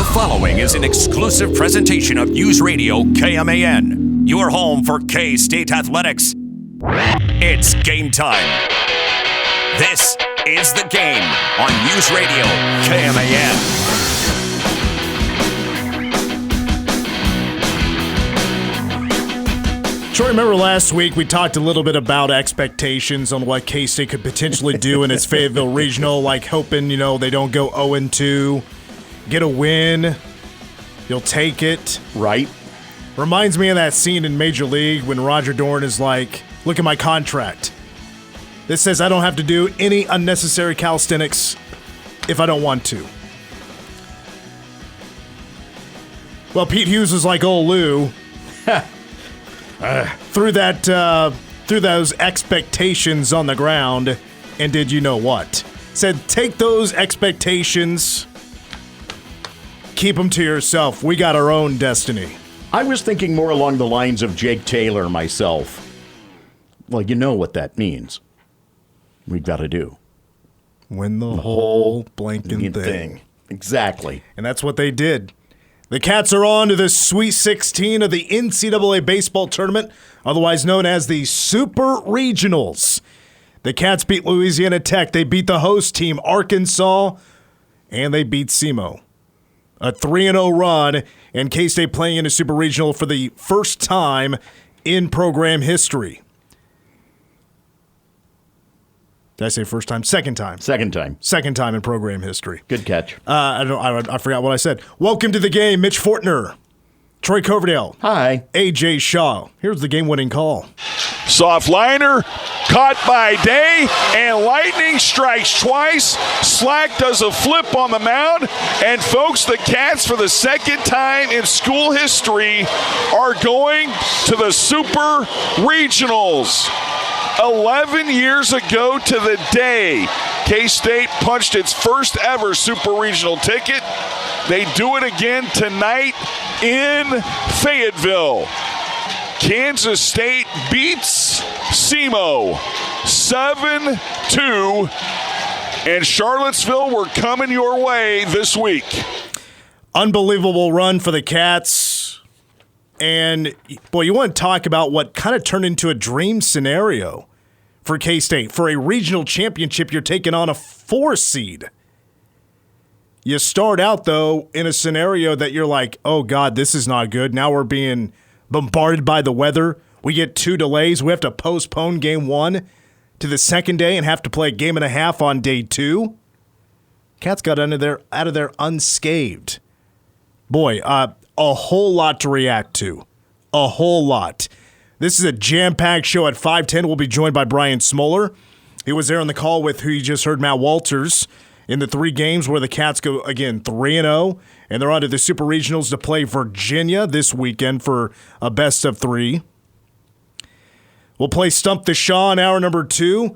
The following is an exclusive presentation of News Radio KMAN, your home for K-State athletics. It's game time. This is The Game on News Radio KMAN. Troy, remember last week we talked a little bit about expectations on what K-State could potentially do in its Fayetteville Regional, like hoping, they don't go 0-2, get a win, you'll take it. Right. Reminds me of that scene in Major League when Roger Dorn is like, look at my contract. This says I don't have to do any unnecessary calisthenics if I don't want to. Well, Pete Hughes was like old Lou. Through those expectations on the ground, and did you know what? Said, take those expectations, keep them to yourself. We got our own destiny. I was thinking more along the lines of Jake Taylor myself. Well, you know what that means. We've got to do. Win the whole blanking thing. Exactly. And that's what they did. The Cats are on to the Sweet 16 of the NCAA baseball tournament, otherwise known as the Super Regionals. The Cats beat Louisiana Tech. They beat the host team, Arkansas, and they beat SEMO. A 3-0 run, and K-State playing in a Super Regional for the first time in program history. Did I say first time? Second time. Second time. Second time in program history. Good catch. I forgot what I said. Welcome to the game, Mitch Fortner, Troy Coverdale. Hi. AJ Shaw. Here's the game-winning call. Soft liner, caught by Day, and Lightning strikes twice. Slack does a flip on the mound, and folks, the Cats, for the second time in school history, are going to the Super Regionals. 11 years ago to the day, K-State punched its first ever Super Regional ticket. They do it again tonight in Fayetteville. Kansas State beats SEMO 7-2, and Charlottesville, we're coming your way this week. Unbelievable run for the Cats. And, boy, you want to talk about what kind of turned into a dream scenario for K-State. For a regional championship, you're taking on a 4 seed. You start out, though, in a scenario that you're like, oh, God, this is not good. Now we're being bombarded by the weather. We get 2 delays. We have to postpone game 1 to the second day and have to play a game and a half on day 2. Cats got out of there unscathed. Boy, a whole lot to react to. A whole lot. This is a jam-packed show at 5:10. We'll be joined by Brian Smoller. He was there on the call with who you just heard, Matt Walters, in the 3 games where the Cats go, again, 3-0. And they're on to the Super Regionals to play Virginia this weekend for a best of 3. We'll play Stump the Shaw in hour number 2.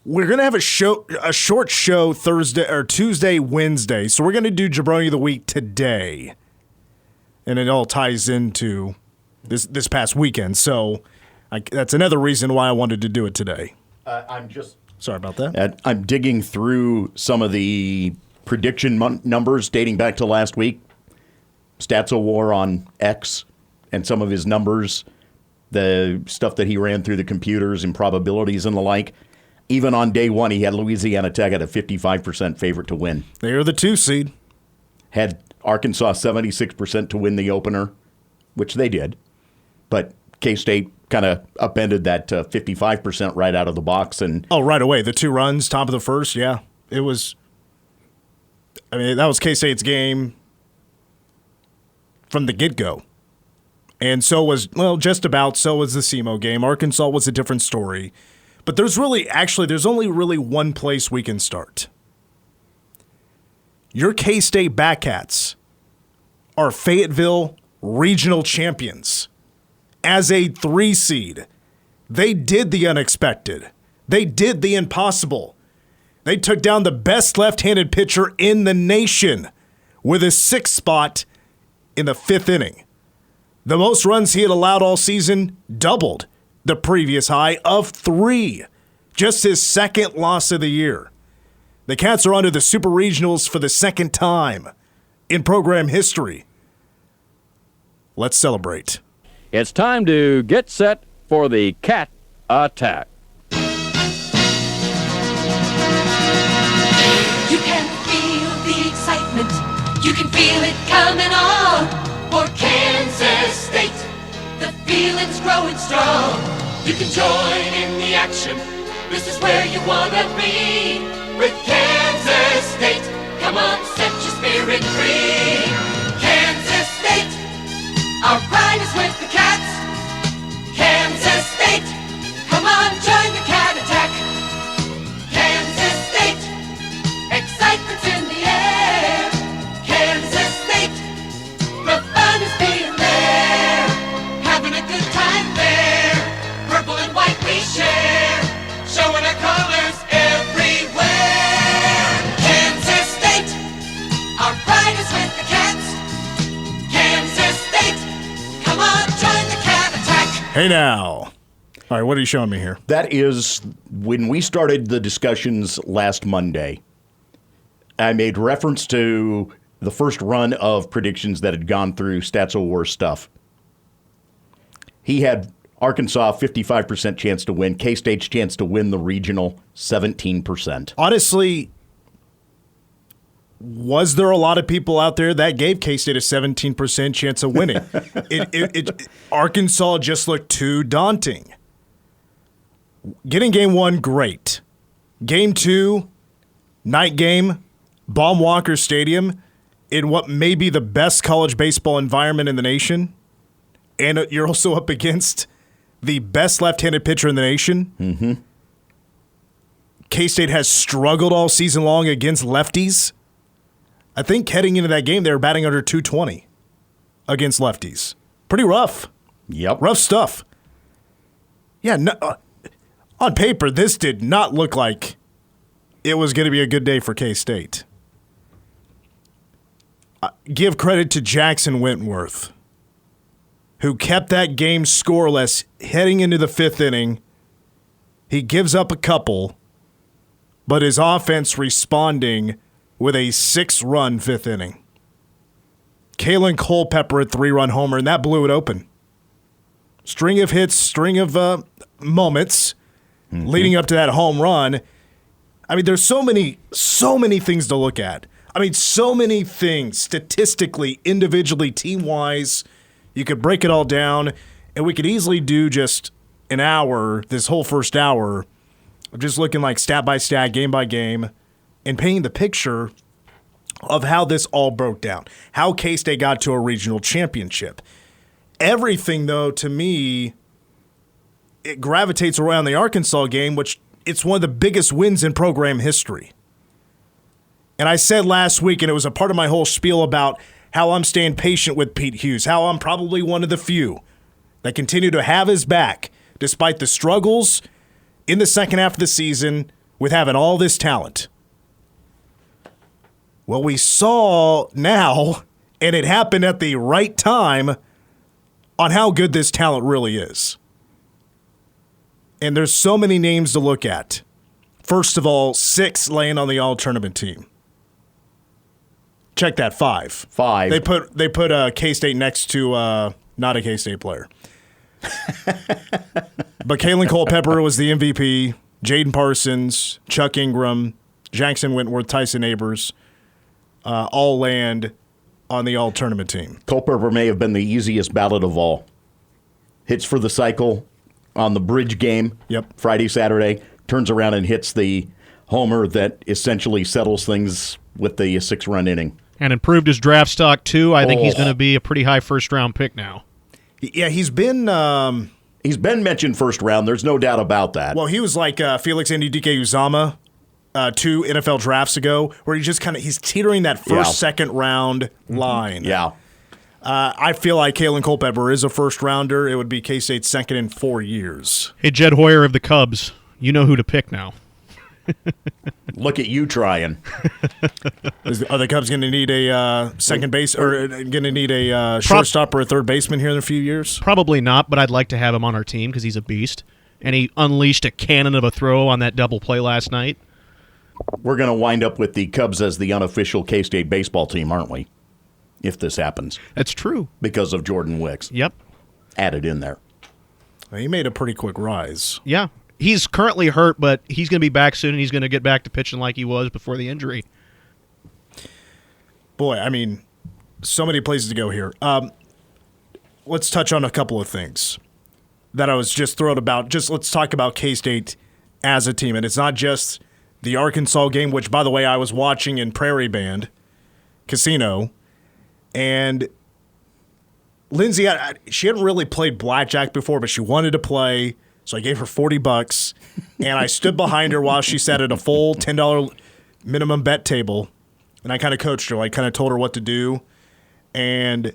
We're going to have a short show Tuesday, Wednesday. So we're going to do Jabroni of the Week today. And it all ties into this past weekend. So that's another reason why I wanted to do it today. Sorry about that. I'm digging through some of the prediction numbers dating back to last week. Stats War on X and some of his numbers, the stuff that he ran through the computers and probabilities and the like. Even on day 1, he had Louisiana Tech at a 55% favorite to win. They are the 2 seed. Had Arkansas 76% to win the opener, which they did. But K-State kind of upended that 55% right out of the box. Right away. The 2 runs, top of the first, yeah. It was, that was K-State's game from the get-go. And so was the SEMO game. Arkansas was a different story. But there's only really one place we can start. Your K-State Batcats are Fayetteville Regional champions. As a 3 seed, they did the unexpected. They did the impossible. They took down the best left-handed pitcher in the nation with a 6th spot in the 5th inning. The most runs he had allowed all season doubled the previous high of 3. Just his 2nd loss of the year. The Cats are under the Super Regionals for the 2nd time. in program history. Let's celebrate. It's time to get set for the Cat Attack. You can feel the excitement. You can feel it coming on. For Kansas State, the feeling's growing strong. You can join in the action. This is where you want to be. With Kansas State, come on, set your spirit free. Kansas State, our pride is with the Cats. Kansas State, come on, join the Cat Attack. Kansas State, excitement's in the air. Kansas State, the fun is being there. Having a good time there. Purple and white we share, showing our colors everywhere. Kansas State, our pride is with the Cats. Kansas State, come on, join the Cat Attack. Hey now. All right, what are you showing me here? That is when we started the discussions last Monday. I made reference to the first run of predictions that had gone through Stats War stuff. He had Arkansas 55% chance to win, K-State's chance to win the regional 17%. Honestly, was there a lot of people out there that gave K-State a 17% chance of winning? Arkansas just looked too daunting. Getting game one, great. Game two, night game, Baum Walker Stadium, in what may be the best college baseball environment in the nation. And you're also up against the best left-handed pitcher in the nation. Mm-hmm. K-State has struggled all season long against lefties. I think heading into that game, they were batting under 220 against lefties. Pretty rough. Yep. Rough stuff. Yeah, no, on paper, this did not look like it was going to be a good day for K-State. Give credit to Jackson Wentworth, who kept that game scoreless heading into the fifth inning. He gives up a couple, but his offense responding with a 6-run fifth inning. Kalen Culpepper, a 3-run homer, and that blew it open. String of hits, string of moments leading up to that home run. I mean, there's so many things to look at. I mean, so many things statistically, individually, team-wise. You could break it all down, and we could easily do just an hour, this whole first hour, of just looking like stat by stat, game by game, and painting the picture of how this all broke down, how K-State got to a regional championship. Everything, though, to me, it gravitates around the Arkansas game, which it's one of the biggest wins in program history. And I said last week, and it was a part of my whole spiel about how I'm staying patient with Pete Hughes, how I'm probably one of the few that continue to have his back despite the struggles in the second half of the season with having all this talent. Well, we saw now, and it happened at the right time, on how good this talent really is. And there's so many names to look at. First of all, 6 laying on the all-tournament team. Check that, 5. 5. They put K-State next to not a K-State player. But Kalen Culpepper was the MVP. Jaden Parsons, Chuck Ingram, Jackson Wentworth, Tyson Neighbors, all land on the all-tournament team. Culpepper may have been the easiest ballot of all. Hits for the cycle on the bridge game. Yep. Friday, Saturday. Turns around and hits the homer that essentially settles things with the 6-run inning. And improved his draft stock, too. I think he's going to be a pretty high first-round pick now. Yeah, he's been mentioned first round. There's no doubt about that. Well, he was like Felix Ndike-Uzama 2 NFL drafts ago, where he's teetering that first, second round line. Yeah. I feel like Kalen Culpepper is a first-rounder. It would be K-State's second in 4 years. Hey, Jed Hoyer of the Cubs, you know who to pick now. Look at you trying. Are the Cubs going to need a second base, or going to need a shortstop or a third baseman here in a few years? Probably not, but I'd like to have him on our team because he's a beast. And he unleashed a cannon of a throw on that double play last night. We're going to wind up with the Cubs as the unofficial K-State baseball team, aren't we? if this happens That's true. because of Jordan Wicks Yep. added in there. He made a pretty quick rise. Yeah. He's currently hurt, but he's going to be back soon, and he's going to get back to pitching like he was before the injury. Boy, I mean, so many places to go here. Let's touch on a couple of things that I was just thrilled about. Just let's talk about K-State as a team. And it's not just the Arkansas game, which, by the way, I was watching in Prairie Band Casino. And Lindsay, she hadn't really played blackjack before, but she wanted to play. So I gave her $40, and I stood behind her while she sat at a full $10 minimum bet table. And I kind of coached her, like kind of told her what to do, and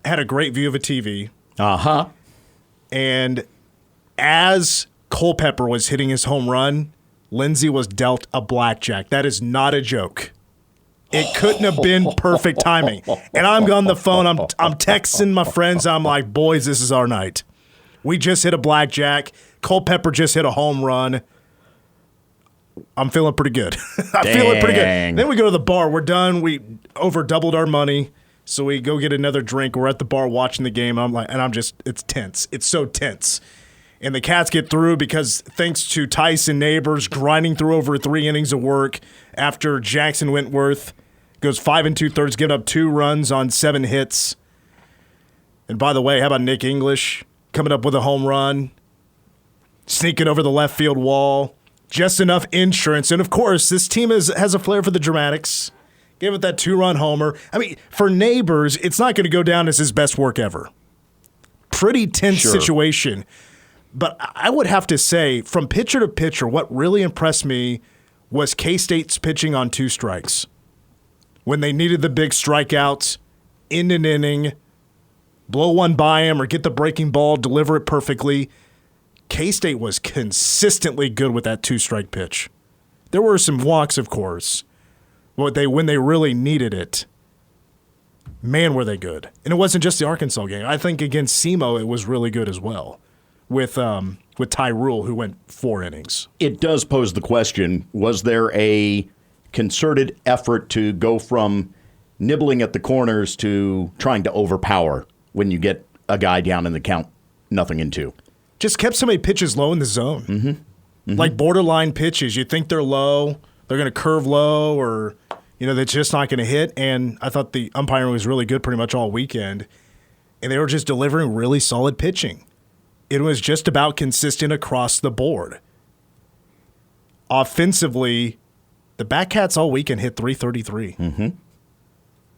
had a great view of a TV. Uh-huh. And as Culpepper was hitting his home run, Lindsay was dealt a blackjack. That is not a joke. It couldn't have been perfect timing. And I'm on the phone. I'm texting my friends. I'm like, boys, this is our night. We just hit a blackjack. Culpepper just hit a home run. I'm feeling pretty good. Feeling pretty good. Then we go to the bar. We're done. We over doubled our money. So we go get another drink. We're at the bar watching the game. It's tense. It's so tense. And the Cats get through because thanks to Tyson Neighbors grinding through over 3 innings of work after Jackson Wentworth goes 5 2/3, giving up 2 runs on 7 hits. And by the way, how about Nick English coming up with a home run, sneaking over the left field wall, just enough insurance. And of course, this team has a flair for the dramatics. Gave it that 2-run homer. I mean, for Neighbors, it's not going to go down as his best work ever. Pretty tense situation. But I would have to say, from pitcher to pitcher, what really impressed me was K-State's pitching on 2 strikes. When they needed the big strikeouts, end an inning, blow one by him or get the breaking ball, deliver it perfectly. K-State was consistently good with that 2-strike pitch. There were some walks, of course, but when they really needed it, man, were they good. And it wasn't just the Arkansas game. I think against SEMO, it was really good as well with Ty Rule, who went 4 innings. It does pose the question, was there a concerted effort to go from nibbling at the corners to trying to overpower when you get a guy down in the count, 0-2? Just kept so many pitches low in the zone. Mm-hmm. Like borderline pitches. You think they're low, they're going to curve low, or they're just not going to hit. And I thought the umpiring was really good pretty much all weekend. And they were just delivering really solid pitching. It was just about consistent across the board. Offensively, the Batcats all weekend hit .333. Mm-hmm.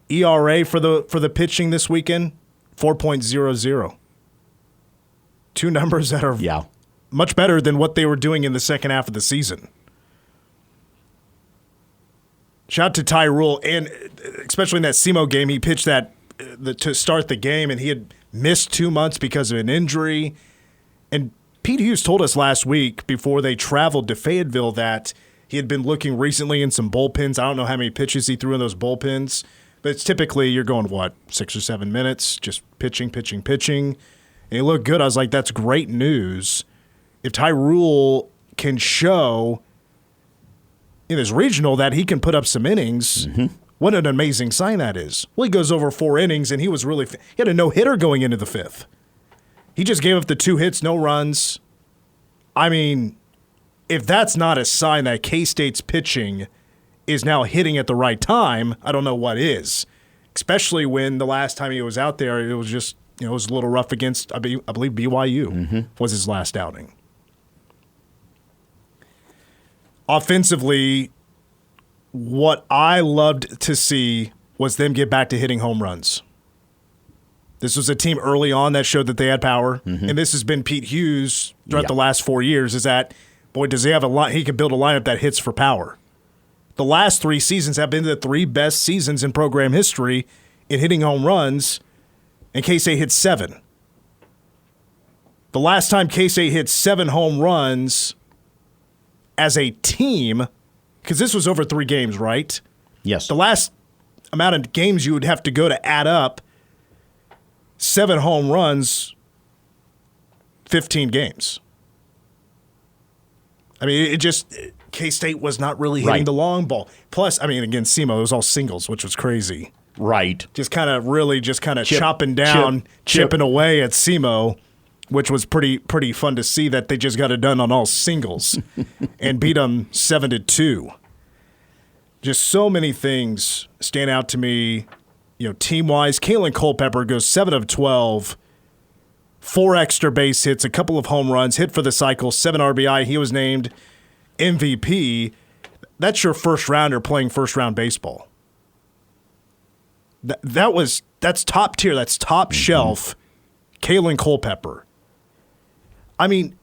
ERA for the pitching this weekend, 4.00. 2 numbers that are much better than what they were doing in the second half of the season. Shout out to Ty Rule, and especially in that SEMO game, he pitched to start the game, and he had missed 2 months because of an injury. And Pete Hughes told us last week before they traveled to Fayetteville that he had been looking recently in some bullpens. I don't know how many pitches he threw in those bullpens, but it's typically you're going, 6 or 7 minutes, just pitching. And he looked good. I was like, that's great news. If Ty Rule can show in his regional that he can put up some innings, what an amazing sign that is. Well, he goes over 4 innings, and he had a no-hitter going into the 5th. He just gave up the 2 hits, no runs. I mean, if that's not a sign that K-State's pitching is now hitting at the right time, I don't know what is. Especially when the last time he was out there, it was just, it was a little rough against, I believe, BYU was his last outing. Offensively, what I loved to see was them get back to hitting home runs. This was a team early on that showed that they had power, and this has been Pete Hughes throughout the last 4 years, is that, boy, does he have he can build a lineup that hits for power. The last 3 seasons have been the 3 best seasons in program history in hitting home runs, and K-State hit 7. The last time K-State hit 7 home runs as a team, because this was over 3 games, right? Yes. The last amount of games you would have to go to add up 7 home runs, 15 games. I mean, K-State was not really hitting the long ball. Plus, I mean, again, SEMO, it was all singles, which was crazy. Right. Just kind of chopping down, chipping away at SEMO, which was pretty fun to see that they just got it done on all singles and beat them 7-2. Just so many things stand out to me, team-wise. Kalen Culpepper goes 7 of 12, 4 extra base hits, a couple of home runs, hit for the cycle, 7 RBI. He was named MVP. That's your first rounder playing first-round baseball. That's top tier. That's top shelf. Kalen Culpepper. I mean,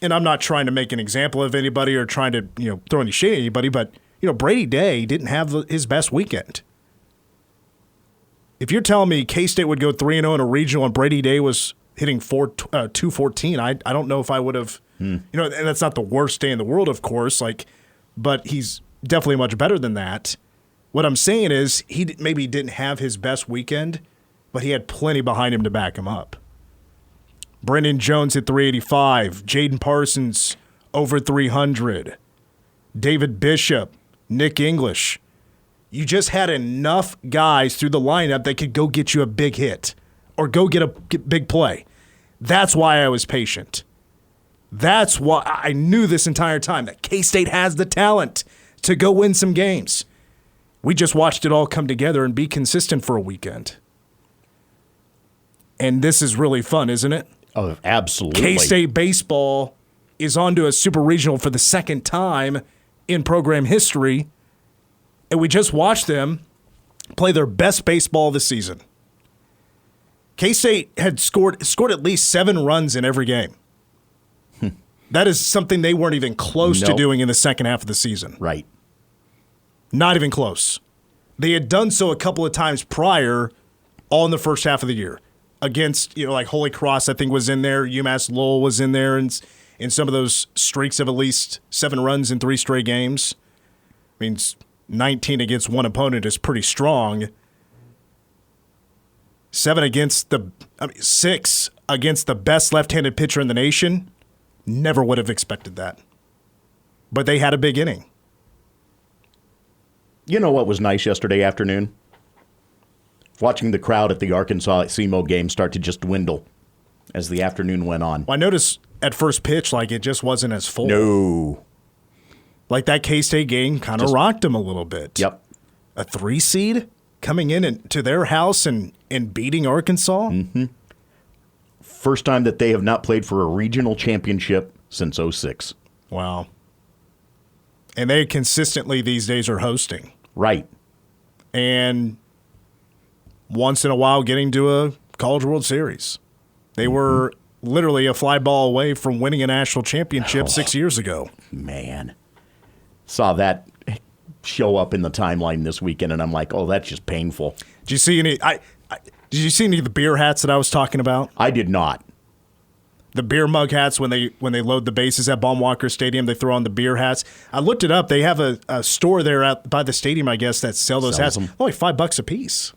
and I'm not trying to make an example of anybody or trying to throw any shade at anybody, but Brady Day didn't have his best weekend. If you're telling me K-State would go 3-0 in a regional and Brady Day was hitting 214, I don't know if I would have. And that's not the worst day in the world, of course. But he's definitely much better than that. What I'm saying is he maybe didn't have his best weekend, but he had plenty behind him to back him up. Brendan Jones hit 385. Jaden Parsons over 300. David Bishop, Nick English. You just had enough guys through the lineup that could go get you a big hit or go get a big play. That's why I was patient. That's why I knew this entire time that K-State has the talent to go win some games. We just watched it all come together and be consistent for a weekend. And this is really fun, isn't it? Oh, absolutely. K-State baseball is on to a super regional for the second time in program history, and we just watched them play their best baseball of the season. K-State had scored at least 7 runs in every game. That is something they weren't even close to doing in the second half of the season. Right. Not even close. They had done so a couple of times prior, all in the first half of the year. Against, like Holy Cross, I think, was in there. UMass Lowell was in there in some of those streaks of at least 7 runs in 3 straight games. I mean, 19 against one opponent is pretty strong. 6 against the best left-handed pitcher in the nation. Never would have expected that. But they had a big inning. You know what was nice yesterday afternoon? Watching the crowd at the Arkansas SEMO game start to just dwindle as the afternoon went on. Well, I noticed at first pitch, it just wasn't as full. No. That K-State game kind of rocked them a little bit. Yep. A 3 seed coming in to their house and beating Arkansas. Mm-hmm. First time that they have not played for a regional championship since 2006. Wow. And they consistently these days are hosting. Right. And once in a while getting to a College World Series. They were literally a fly ball away from winning a national championship 6 years ago. Man. Saw that show up in the timeline this weekend, and I'm like, oh, that's just painful. Did you see any? Did you see any of the beer hats that I was talking about? I did not. The beer mug hats when they load the bases at Baum-Walker Stadium, they throw on the beer hats. I looked it up. They have a store there out by the stadium, I guess, that sell those hats. Only $5 a piece.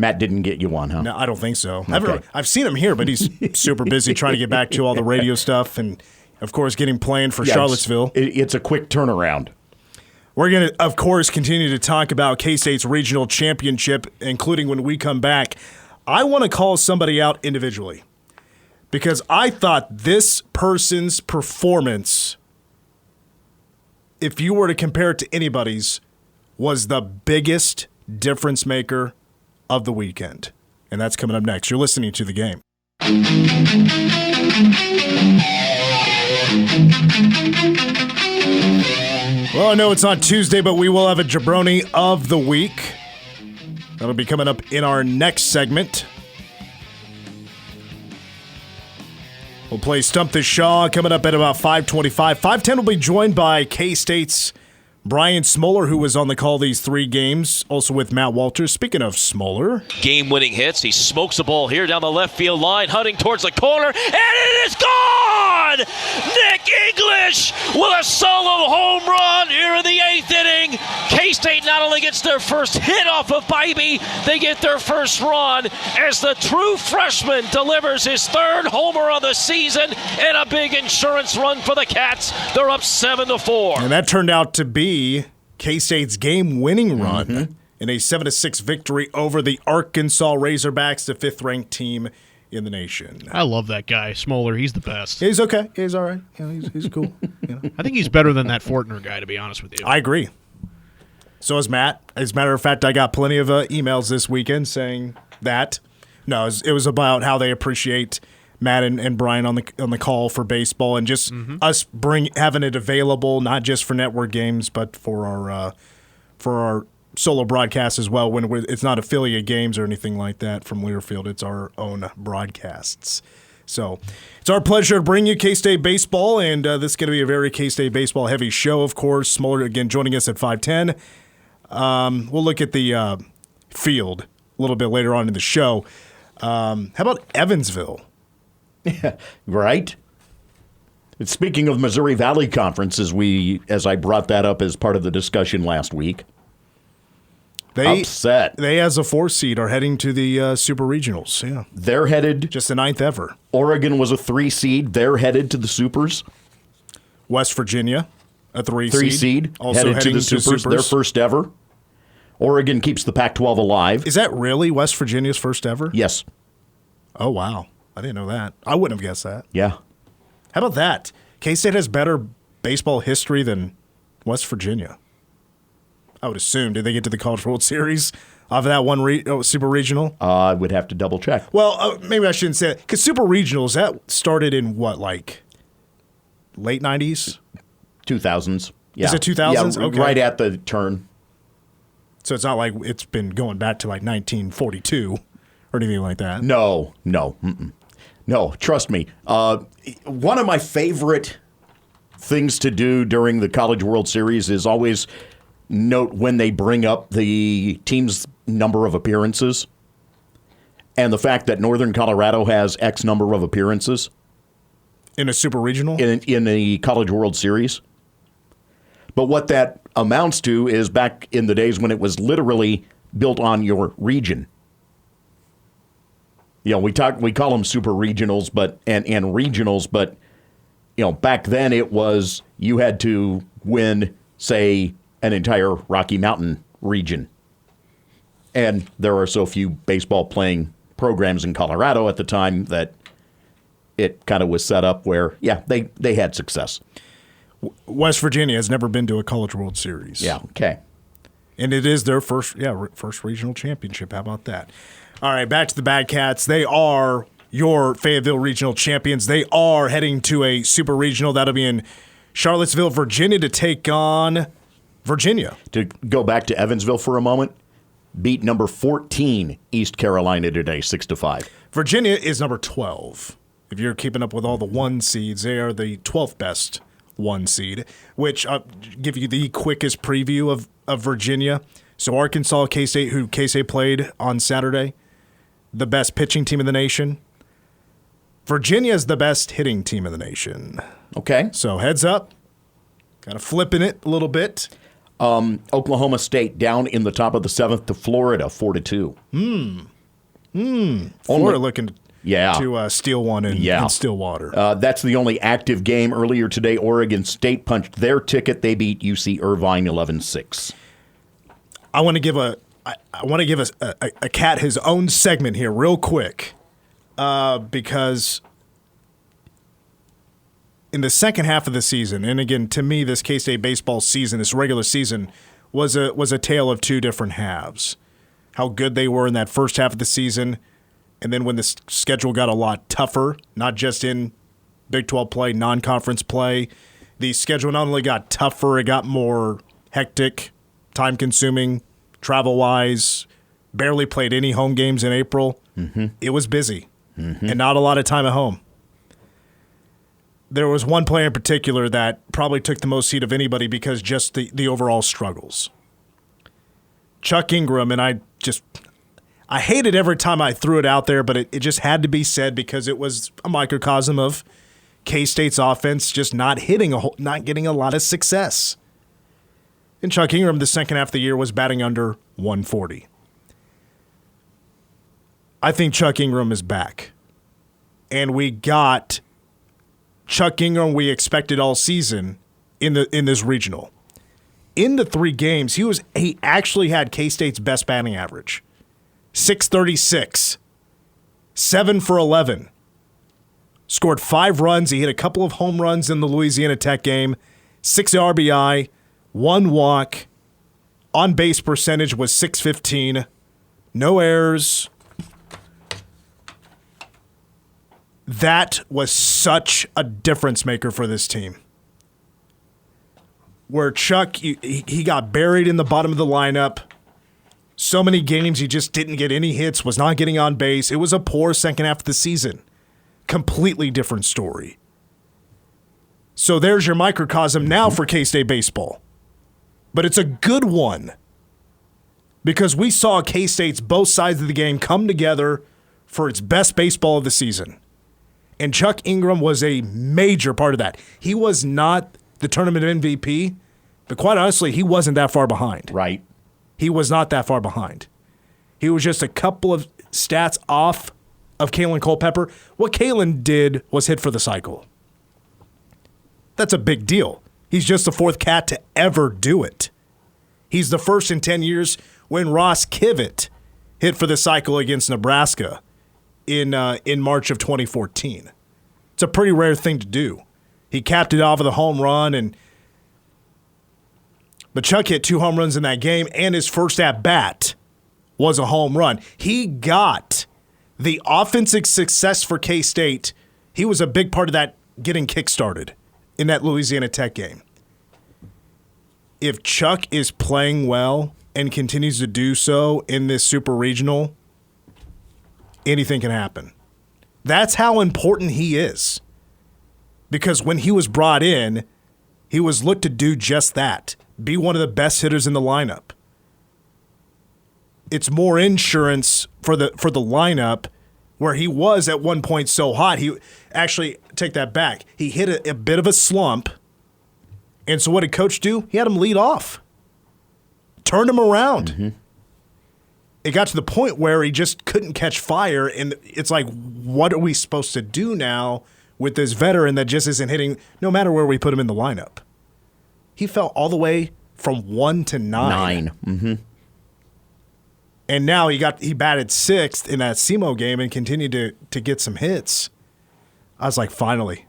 Matt didn't get you one, huh? No, I don't think so. Okay. I've seen him here, but he's super busy trying to get back to all the radio stuff and, of course, getting planned for Charlottesville. It's a quick turnaround. We're going to, of course, continue to talk about K-State's regional championship, including when we come back. I want to call somebody out individually because I thought this person's performance, if you were to compare it to anybody's, was the biggest difference maker of the weekend. And that's coming up next. You're listening to The Game. Well, I know it's on Tuesday, but we will have a Jabroni of the week. That'll be coming up in our next segment. We'll play Stump the Shaw coming up at about 5:25. 5:10 will be joined by K-State's Brian Smoller, who was on the call these 3 games, also with Matt Walters. Speaking of Smoller. Game-winning hits. He smokes the ball here down the left field line, hunting towards the corner, and it is gone! Nick English with a solo home run here in the 8th inning. K-State not only gets their first hit off of Bybee, they get their first run as the true freshman delivers his 3rd homer of the season and a big insurance run for the Cats. They're up 7-4. And that turned out to be K-State's game-winning run. in a 7-6 victory over the Arkansas Razorbacks, the 5th-ranked team in the nation. I love that guy, Smoller. He's the best. He's okay. He's all right. He's cool. I think he's better than that Fortner guy, to be honest with you. I agree. So is Matt. As a matter of fact, I got plenty of emails this weekend saying that. No, it was about how they appreciate Matt and Brian on the call for baseball, and just us having it available, not just for network games, but for our solo broadcast as well. When it's not affiliate games or anything like that from Learfield, it's our own broadcasts. So it's our pleasure to bring you K-State baseball, and this is going to be a very K-State baseball heavy show. Of course, Smoller again joining us at 5:10. We'll look at the field a little bit later on in the show. How about Evansville? Right. Speaking of Missouri Valley Conference, as I brought that up as part of the discussion last week, upset. They, as a 4 seed, are heading to the Super Regionals. Yeah, they're headed. Just the 9th ever. Oregon was a 3 seed. They're headed to the Supers. West Virginia, a 3 seed. Also headed to the Supers. Their first ever. Oregon keeps the Pac-12 alive. Is that really West Virginia's first ever? Yes. Oh, wow. I didn't know that. I wouldn't have guessed that. Yeah. How about that? K-State has better baseball history than West Virginia. I would assume. Did they get to the College World Series off of that one Super Regional? I would have to double check. Well, maybe I shouldn't say that. Because Super Regionals, that started in what, like late 90s? 2000s. Yeah. Is it 2000s? Yeah, okay. Right at the turn. So it's not like it's been going back to like 1942 or anything like that? No. Mm-mm. No, trust me. One of my favorite things to do during the College World Series is always note when they bring up the team's number of appearances and the fact that Northern Colorado has X number of appearances. In a Super Regional? In the College World Series. But what that amounts to is back in the days when it was literally built on your region. You know, we call them super regionals, and regionals, but back then it was you had to win, say, an entire Rocky Mountain region. And there are so few baseball playing programs in Colorado at the time that it kind of was set up where, yeah, they had success. West Virginia has never been to a College World Series. Yeah, okay. And it is their first regional championship. How about that? All right, back to the Bad Cats. They are your Fayetteville Regional champions. They are heading to a Super Regional. That'll be in Charlottesville, Virginia, to take on Virginia. To go back to Evansville for a moment, beat number 14 East Carolina today, 6-5. Virginia is number 12. If you're keeping up with all the 1 seeds, they are the 12th best 1 seed, which I'll give you the quickest preview of Virginia. So Arkansas, K-State, who K-State played on Saturday, the best pitching team in the nation. Virginia is the best hitting team in the nation. Okay. So heads up. Kind of flipping it a little bit. Oklahoma State down in the top of the 7th to Florida, 4-2. Florida looking Yeah. to steal one in Stillwater. That's the only active game. Earlier today, Oregon State punched their ticket. They beat UC Irvine 11-6. I want to give a cat his own segment here real quick because in the second half of the season, and again, to me, this K-State baseball season, this regular season, was a tale of two different halves. How good they were in that first half of the season, and then when the schedule got a lot tougher, not just in Big 12 play, non-conference play, the schedule not only got tougher, it got more hectic, time-consuming, travel-wise, barely played any home games in April. Mm-hmm. It was busy, and not a lot of time at home. There was one player in particular that probably took the most heat of anybody because just the overall struggles. Chuck Ingram, and I hated every time I threw it out there, but it just had to be said because it was a microcosm of K-State's offense just not getting a lot of success. And Chuck Ingram, the second half of the year, was batting under 140. I think Chuck Ingram is back. And we got Chuck Ingram we expected all season in this regional. in the 3 games, he actually had K-State's best batting average. 636. 7 for 11. Scored 5 runs. He hit a couple of home runs in the Louisiana Tech game. 6 RBI, 1 walk. On-base percentage was .615. No errors. That was such a difference maker for this team. Where Chuck, he got buried in the bottom of the lineup. So many games he just didn't get any hits, was not getting on base. It was a poor second half of the season. Completely different story. So there's your microcosm now for K-State baseball. But it's a good one. Because we saw K-State's both sides of the game come together for its best baseball of the season. And Chuck Ingram was a major part of that. He was not the tournament MVP, but quite honestly, he wasn't that far behind. Right. He was not that far behind. He was just a couple of stats off of Kalen Culpepper. What Kalen did was hit for the cycle. That's a big deal. He's just the 4th cat to ever do it. He's the first in 10 years when Ross Kivett hit for the cycle against Nebraska in March of 2014. It's a pretty rare thing to do. He capped it off with a home run, but Chuck hit 2 home runs in that game, and his first at-bat was a home run. He got the offensive success for K-State. He was a big part of that getting kick-started in that Louisiana Tech game. If Chuck is playing well and continues to do so in this super regional, anything can happen. That's how important he is. Because when he was brought in, he was looked to do just that. Be one of the best hitters in the lineup. It's more insurance for the lineup where he was at one point so hot. He actually, take that back. He hit a bit of a slump. And so what did coach do? He had him lead off. Turned him around. Mm-hmm. It got to the point where he just couldn't catch fire. And it's like, what are we supposed to do now with this veteran that just isn't hitting no matter where we put him in the lineup? He fell all the way from 1 to 9. Mm-hmm. And now he batted 6th in that SEMO game and continued to get some hits. I was like, finally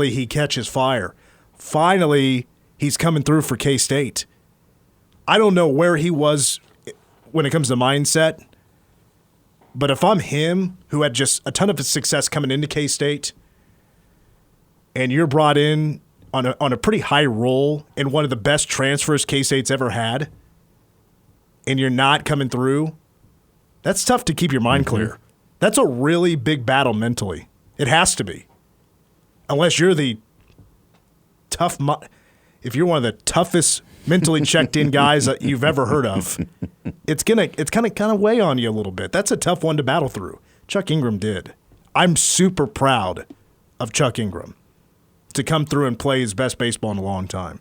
he catches fire. Finally, he's coming through for K-State. I don't know where he was when it comes to mindset, but if I'm him, who had just a ton of success coming into K-State, and you're brought in on a pretty high role in one of the best transfers K-State's ever had, and you're not coming through, that's tough to keep your mind clear. That's a really big battle mentally. It has to be. Unless you're the if you're one of the toughest mentally checked in guys that you've ever heard of, it's kind of weigh on you a little bit. That's a tough one to battle through. Chuck Ingram did. I'm super proud of Chuck Ingram to come through and play his best baseball in a long time.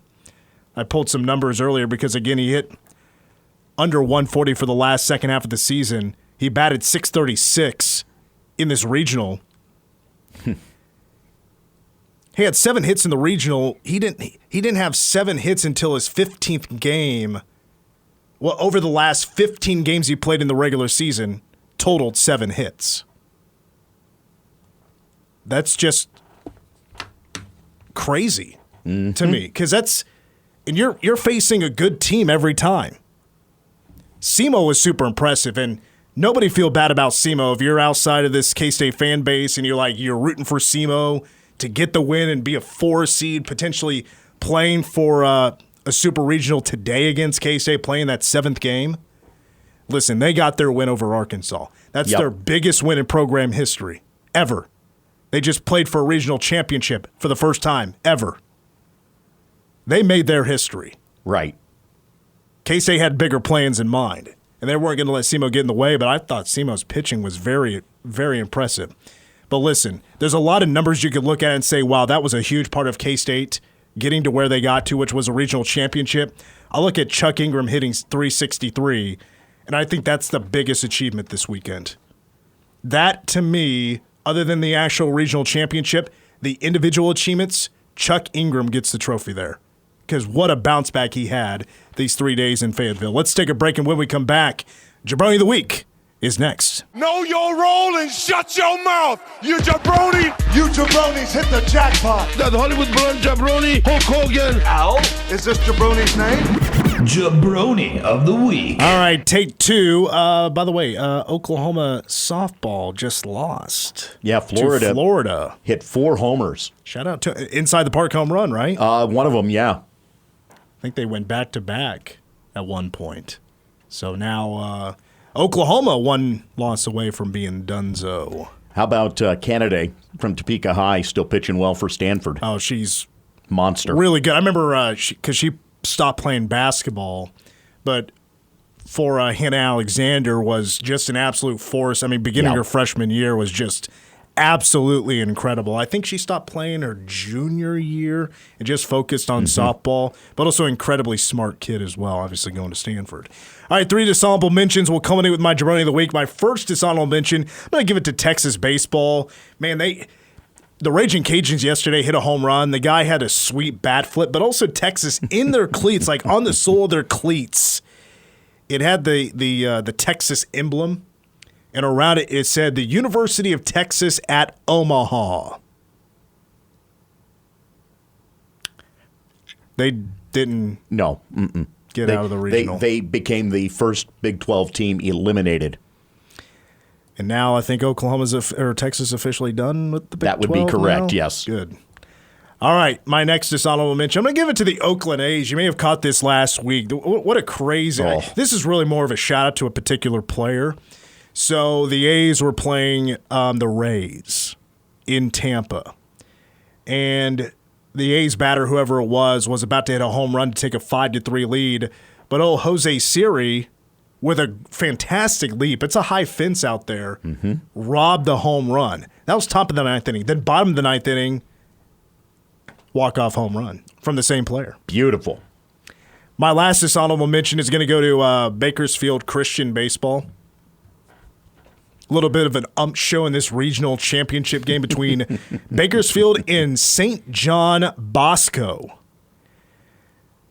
I pulled some numbers earlier because, again, he hit under 140 for the last second half of the season. He batted 636 in this regional. He had 7 hits in the regional. He didn't have 7 hits until his 15th game. Well, over the last 15 games he played in the regular season, totaled 7 hits. That's just crazy to me, because and you're facing a good team every time. SEMO was super impressive, and nobody feel bad about SEMO if you're outside of this K-State fan base and you're rooting for SEMO to get the win and be a 4 seed, potentially playing for a super regional today against K-State, playing that 7th game. Listen, they got their win over Arkansas. That's their biggest win in program history ever. They just played for a regional championship for the first time ever. They made their history. Right. K-State had bigger plans in mind, and they weren't going to let SEMO get in the way, but I thought SEMO's pitching was very, very impressive. But listen, there's a lot of numbers you could look at and say, wow, that was a huge part of K-State getting to where they got to, which was a regional championship. I look at Chuck Ingram hitting 363, and I think that's the biggest achievement this weekend. That, to me, other than the actual regional championship, the individual achievements, Chuck Ingram gets the trophy there. because what a bounce back he had these 3 days in Fayetteville. Let's take a break, and when we come back, Jabroni of the Week is next. Know your role and shut your mouth, you jabroni! You jabronis hit the jackpot! That Hollywood blonde jabroni, Hulk Hogan. Ow! Is this jabroni's name? Jabroni of the Week. All right, take two. By the way, Oklahoma softball just lost. Yeah, Florida. To Florida. Hit 4 homers. Shout out to inside the park home run, right? One of them, yeah. I think they went back-to-back at one point. So now Oklahoma 1 loss away from being donezo. How about Canada from Topeka High still pitching well for Stanford? Oh, she's monster. Really good. I remember because she stopped playing basketball, but for Hannah Alexander was just an absolute force. I mean, beginning her freshman year was just absolutely incredible. I think she stopped playing her junior year and just focused on softball, but also incredibly smart kid as well, obviously going to Stanford. All right, 3 dishonorable mentions will culminate with my Jabroni of the Week. My first dishonorable mention, I'm going to give it to Texas baseball. Man, the Raging Cajuns yesterday hit a home run. The guy had a sweet bat flip, but also Texas in their cleats, like on the sole of their cleats. It had the Texas emblem, and around it it said the University of Texas at Omaha. They didn't get out of the regional. They became the first Big 12 team eliminated. And now I think Texas officially done with the Big 12. That would be correct, now? yes. Good. All right, my next dishonorable mention. I'm going to give it to the Oakland A's. You may have caught this last week. What a crazy. This is really more of a shout out to a particular player. So the A's were playing the Rays in Tampa. And the A's batter, whoever it was about to hit a home run to take a 5-3 lead. But Jose Siri, with a fantastic leap, it's a high fence out there, robbed the home run. That was top of the 9th inning. Then bottom of the 9th inning, walk-off home run from the same player. Beautiful. My last dishonorable mention is going to go to Bakersfield Christian baseball. A little bit of an show in this regional championship game between Bakersfield and St. John Bosco.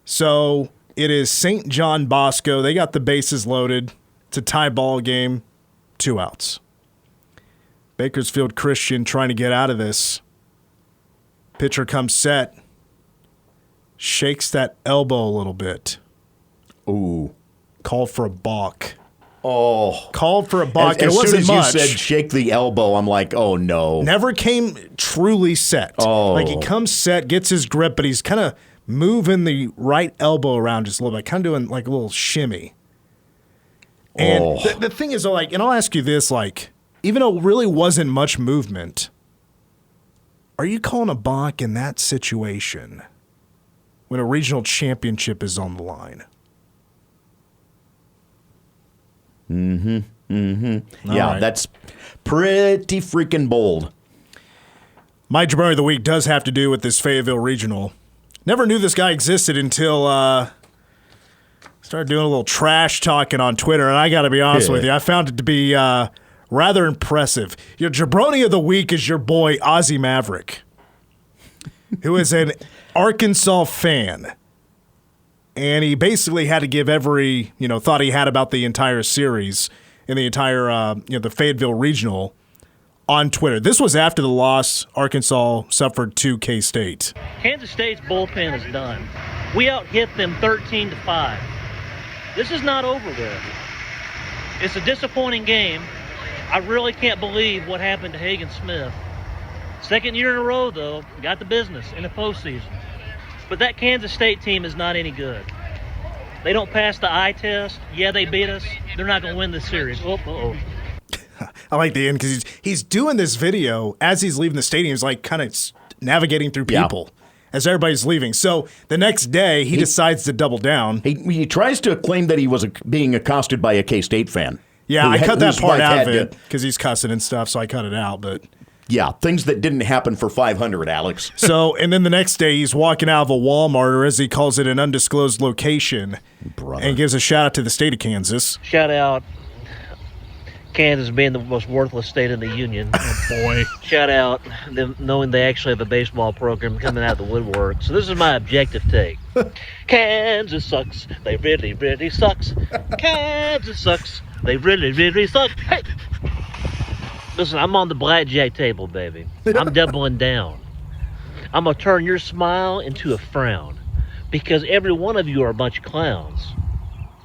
So it is St. John Bosco. They got the bases loaded. It's a tie ball game, 2 outs. Bakersfield Christian trying to get out of this. Pitcher comes set, shakes that elbow a little bit. Ooh. Called for a balk. Oh. Called for a balk. As it wasn't soon as much. you said shake the elbow, I'm like, oh no. Never came truly set. Oh. Like he comes set, gets his grip, but he's kind of moving the right elbow around just a little bit, kind of doing like a little shimmy. And the thing is, like, and I'll ask you this, like, even though it really wasn't much movement, are you calling a balk in that situation when a regional championship is on the line? Yeah, that's pretty freaking bold. My Jabroni of the Week does have to do with this Fayetteville Regional. Never knew this guy existed until started doing a little trash talking on Twitter, and I got to be honest with you, I found it to be rather impressive. Your Jabroni of the Week is your boy Ozzie Maverick, who is an Arkansas fan. And he basically had to give every, thought he had about the entire series and the entire, the Fayetteville Regional on Twitter. This was after the loss Arkansas suffered to K-State. Kansas State's bullpen is done. We out-hit them 13-5. This is not over with. It's a disappointing game. I really can't believe what happened to Hagen Smith. Second year in a row, though, got the business in the postseason. But that Kansas State team is not any good. They don't pass the eye test. Yeah, they beat us. They're not going to win this series. Uh-oh. I like the end because he's doing this video as he's leaving the stadium. He's like kind of navigating through people as everybody's leaving. So the next day, he decides to double down. He tries to claim that he was being accosted by a K-State fan. Yeah, I cut that part out of it because he's cussing and stuff, so I cut it out. But yeah, things that didn't happen for 500, Alex. So, and then the next day, he's walking out of a Walmart, or as he calls it, an undisclosed location, and gives a shout out to the state of Kansas. Shout out Kansas being the most worthless state in the union. Oh, boy. Shout out them knowing they actually have a baseball program coming out of the woodwork. So this is my objective take. Kansas sucks. They really, really sucks. Kansas sucks. They really, really suck. Hey! Listen, I'm on the blackjack table, baby. I'm doubling down. I'm going to turn your smile into a frown because every one of you are a bunch of clowns.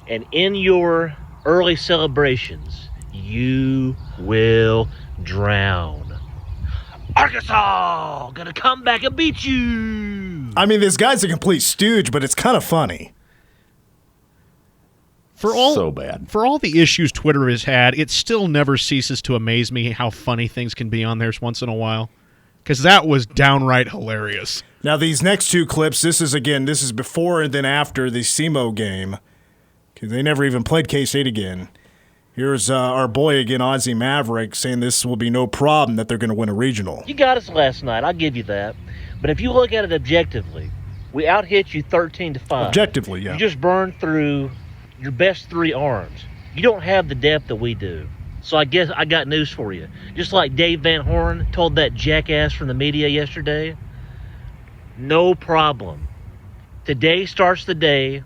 And in your early celebrations, you will drown. Arkansas gonna come back and beat you. I mean, this guy's a complete stooge, but it's kind of funny. So bad. For all the issues Twitter has had, it still never ceases to amaze me how funny things can be on there once in a while. Because that was downright hilarious. Now, these next two clips, this is before and then after the SEMO game. Because they never even played K-State again. Here's our boy again, Ozzie Maverick, saying this will be no problem that they're going to win a regional. You got us last night, I'll give you that. But if you look at it objectively, we out-hit you 13-5. Objectively, yeah. You just burned through your best three arms. You don't have the depth that we do. So I guess I got news for you. Just like Dave Van Horn told that jackass from the media yesterday, no problem. Today starts the day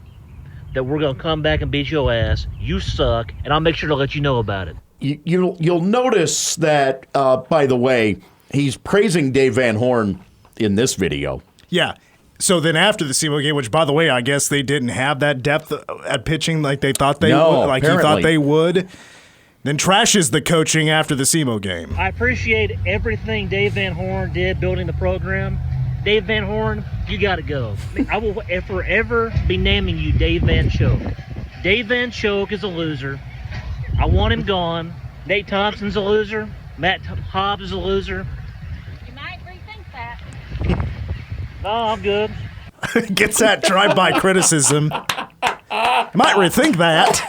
that we're going to come back and beat your ass. You suck, and I'll make sure to let you know about it. You'll notice that, by the way, he's praising Dave Van Horn in this video. Yeah. So then after the SEMO game, which, by the way, I guess they didn't have that depth at pitching like they thought they would, like apparently. he thought they would, then trashes the coaching after the SEMO game. I appreciate everything Dave Van Horn did building the program. Dave Van Horn, you got to go. I will forever be naming you Dave Van Choke. Dave Van Choke is a loser. I want him gone. Nate Thompson's a loser. Matt Hobbs is a loser. You might rethink that. No, I'm good. Gets that drive-by criticism. Might rethink that.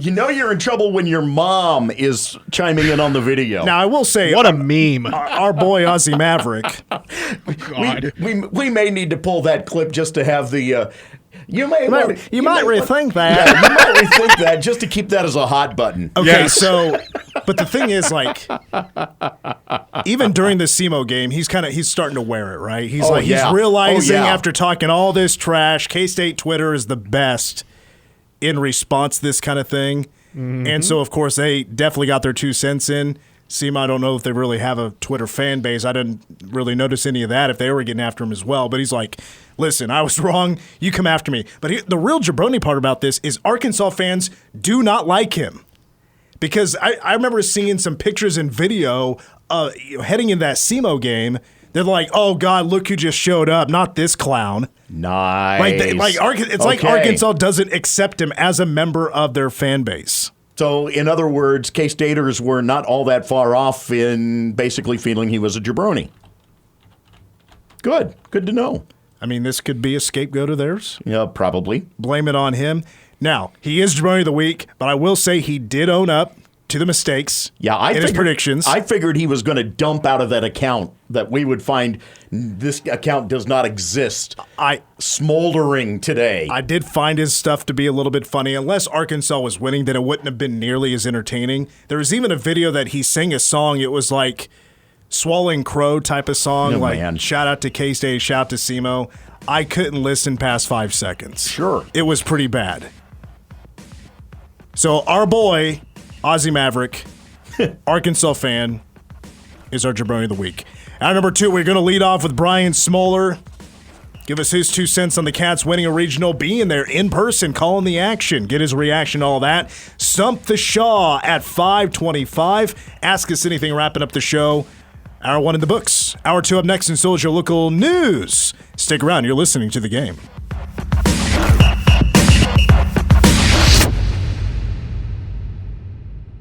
You know you're in trouble when your mom is chiming in on the video. Now, I will say... What a meme. Our boy, Ozzie Maverick. God. We may need to pull that clip just to have the... You might rethink that. Yeah, you might rethink that just to keep that as a hot button. Okay, Yes. so... But the thing is, like, even during the SEMO game, he's starting to wear it, right? He's he's realizing after talking all this trash, K-State Twitter is the best in response to this kind of thing. Mm-hmm. And so, of course, they definitely got their 2 cents in. SEMO, I don't know if they really have a Twitter fan base. I didn't really notice any of that, if they were getting after him as well. But he's like, listen, I was wrong. You come after me. But the real jabroni part about this is Arkansas fans do not like him. Because I remember seeing some pictures and video heading in that SEMO game. They're like, oh, God, look who just showed up. Not this clown. Nice. It's like Arkansas doesn't accept him as a member of their fan base. So, in other words, K-Staters were not all that far off in basically feeling he was a jabroni. Good. Good to know. I mean, this could be a scapegoat of theirs. Yeah, probably. Blame it on him. Now, he is Jabroni of the Week, but I will say he did own up to the mistakes in his predictions. I figured he was going to dump out of that account, that we would find this account does not exist. Smoldering today. I did find his stuff to be a little bit funny. Unless Arkansas was winning, then it wouldn't have been nearly as entertaining. There was even a video that he sang a song. It was like Swallowing Crow type of song. Man. Shout out to K-State, shout out to SEMO. I couldn't listen past 5 seconds. Sure. It was pretty bad. So our boy, Ozzie Maverick, Arkansas fan, is our Jabroni of the Week. At number 2, we're going to lead off with Brian Smoller. Give us his 2 cents on the Cats winning a regional, being there in person, calling the action, get his reaction, all that. Stump the Shaw at 5:25. Ask us anything, wrapping up the show. Hour 1 in the books. Hour 2 up next, and so is your local news. Stick around. You're listening to The Game.